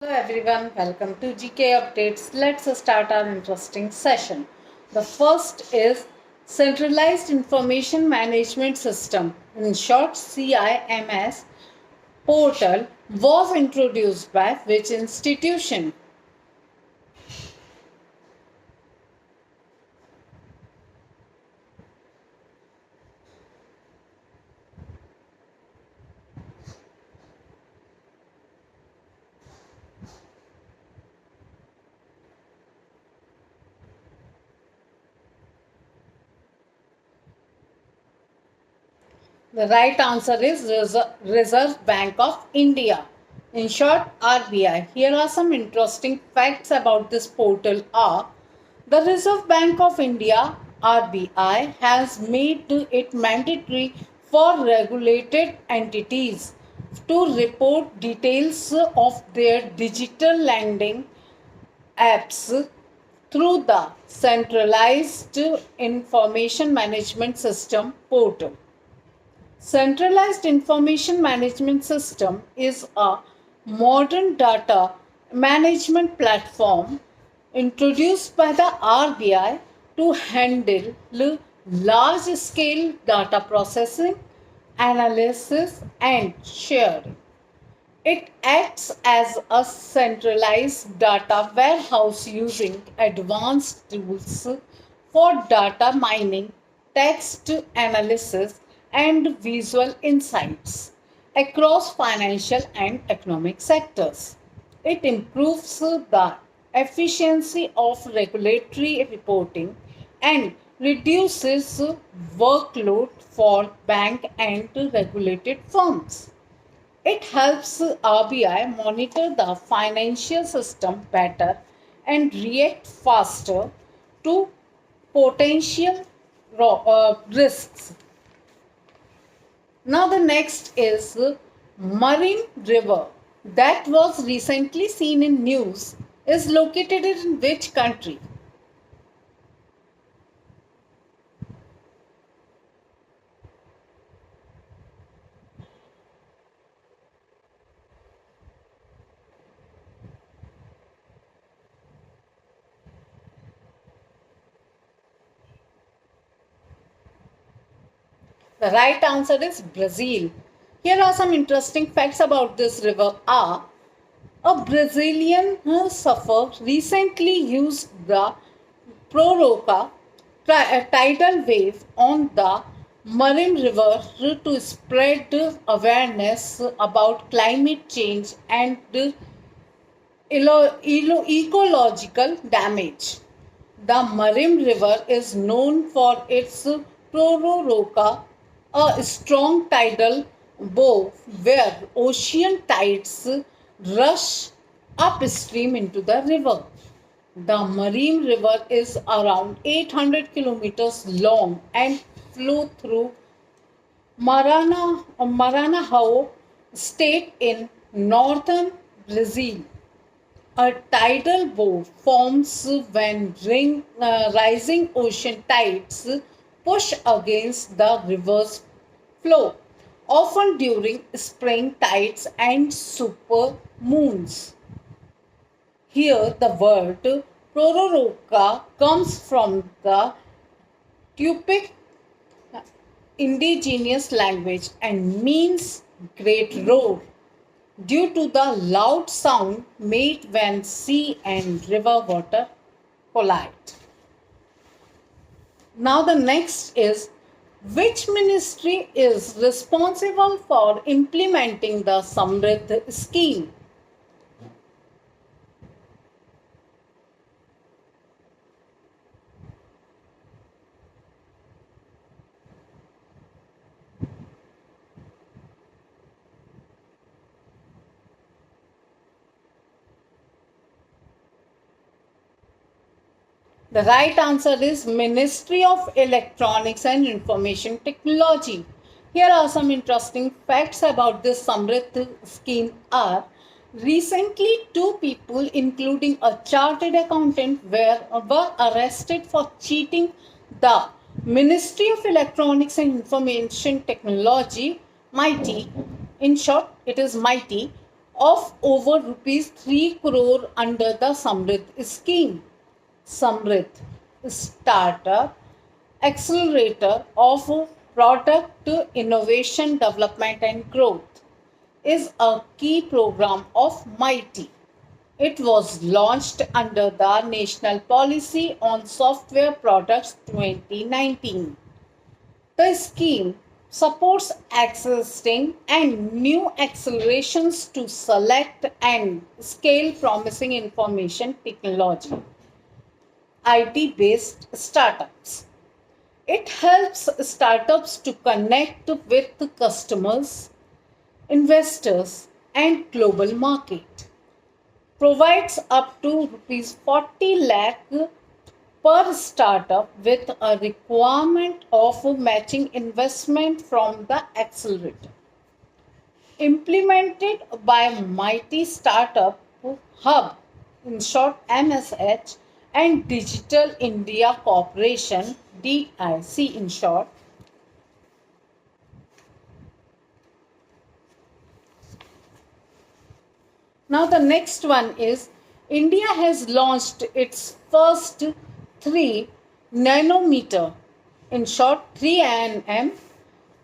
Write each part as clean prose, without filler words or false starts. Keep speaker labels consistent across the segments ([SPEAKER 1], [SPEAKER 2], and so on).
[SPEAKER 1] Hello everyone, welcome to GK Updates. Let's start our interesting session. The first is Centralized Information Management System, in short CIMS portal, was introduced by which institution? The right answer is Reserve Bank of India. In short, RBI. Here are some interesting facts about this portal are the Reserve Bank of India RBI has made it mandatory for regulated entities to report details of their digital lending apps through the centralized information management system portal. Centralized Information Management System is a modern data management platform introduced by the RBI to handle large scale data processing, analysis, and sharing. It acts as a centralized data warehouse using advanced tools for data mining, text analysis, and visual insights across financial and economic sectors. It improves the efficiency of regulatory reporting and reduces workload for bank and regulated firms. It helps RBI monitor the financial system better and react faster to potential risks. Now, the next is Marine River that was recently seen in news is located in which country? The right answer is Brazil. Here are some interesting facts about this river are a Brazilian surfer recently used the Proroca tidal wave on the Marin River to spread awareness about climate change and ecological damage. The Marim River is known for its prororoca, a strong tidal bow where ocean tides rush upstream into the river. The Marim River is around 800 kilometers long and flow through Maranhão state in northern Brazil. A tidal bow forms when rising ocean tides push against the river's flow, often during spring tides and super moons. Here, the word prororoca comes from the Tupic indigenous language and means great roar due to the loud sound made when sea and river water collide. Now, the next is which ministry is responsible for implementing the Samriddh scheme? The right answer is Ministry of Electronics and Information Technology. Here are some interesting facts about this Samriddh scheme are recently two people including a chartered accountant were arrested for cheating the Ministry of Electronics and Information Technology, MITI, in short it is MITI, of over rupees 3 crore under the Samrit scheme. Samrit Startup Accelerator of Product Innovation Development and Growth is a key program of MIghty. It was launched under the National Policy on Software Products 2019. The scheme supports existing and new accelerations to select and scale promising information technology, IT based startups. It helps startups to connect with customers, investors, and global market. Provides up to rupees 40 lakh per startup with a requirement of matching investment from the accelerator. Implemented by MIghty Startup Hub, in short MSH, and Digital India Corporation, DIC in short. Now the next one is India has launched its first 3 nanometer, in short 3 nm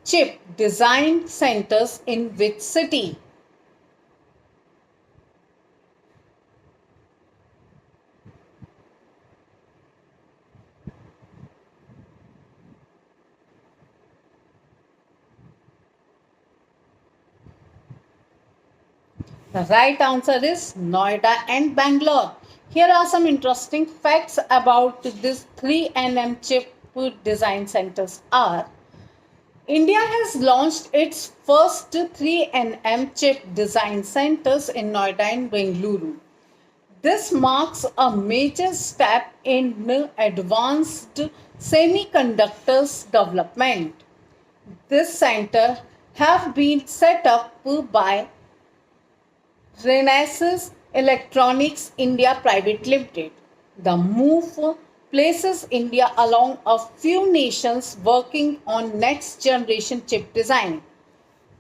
[SPEAKER 1] chip design centers in which city? The right answer is Noida and Bangalore. Here are some interesting facts about this 3 nm chip design centers are India has launched its first 3 nm chip design centers in Noida and Bengaluru. This marks a major step in advanced semiconductors development. This center have been set up by Renesas Electronics India Private Limited. The move places India along a few nations working on next generation chip design.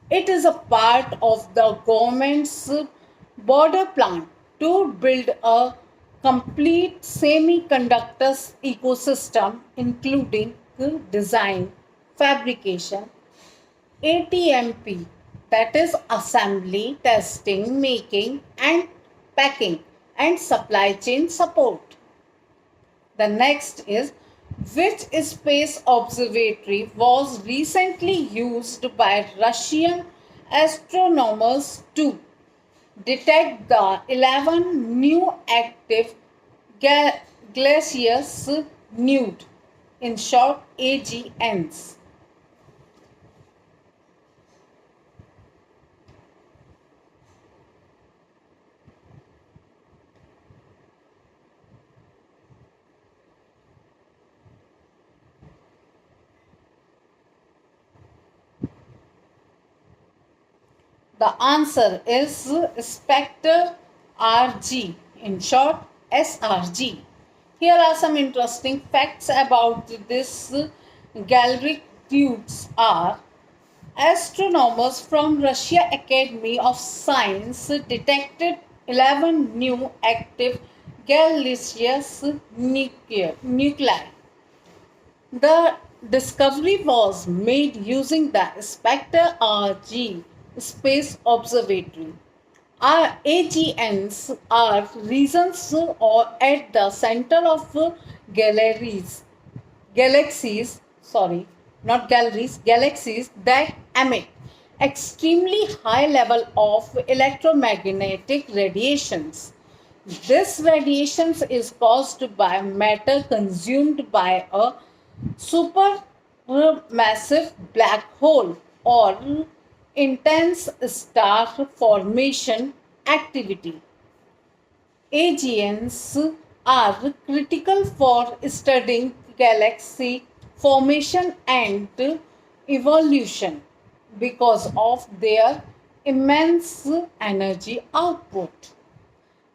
[SPEAKER 1] It is a part of the government's border plan to build a complete semiconductors ecosystem, including design, fabrication, ATMP, that is assembly, testing, making, and packing, and supply chain support. The next is which space observatory was recently used by Russian astronomers to detect the 11 new active glaciers nude, in short AGNs. The answer is Spectre RG, in short SRG. Here are some interesting facts about this galvanic tubes are astronomers from Russia Academy of Science detected 11 new active gaseous nuclei. The discovery was made using the Spectre RG Space Observatory. Our AGNs are regions or at the center of galaxies that emit extremely high level of electromagnetic radiations. This radiations is caused by matter consumed by a supermassive black hole or intense star formation activity. AGNs are critical for studying galaxy formation and evolution because of their immense energy output.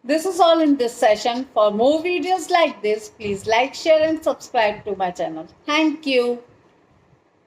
[SPEAKER 1] This is all in this session. For more videos like this, please like, share and subscribe to my channel. Thank you.